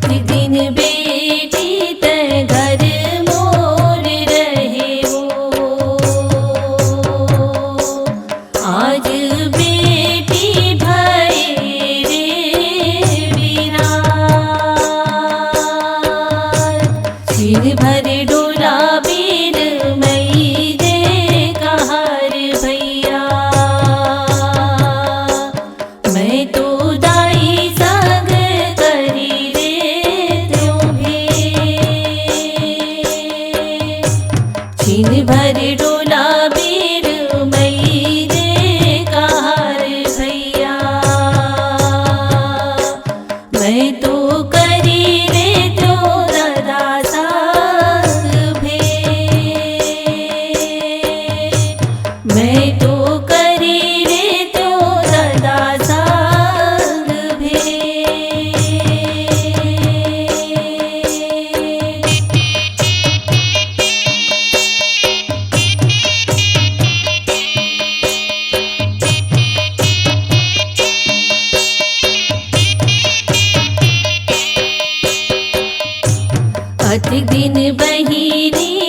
अति दिन बेटी ते घर मोर रहे हो। आज बेटी भई रे बीरान। सिर भर डोला बीर मई दे कहार भैया। मैं तो दाई संग करी रे तुम्हें। छिन भर डोला बीर मई दे कहार भैया। मैं तो करी रे तो दादा संग भेंट। मैं तो करी रे तो दादा संग भेंट। अति दिन बहिनी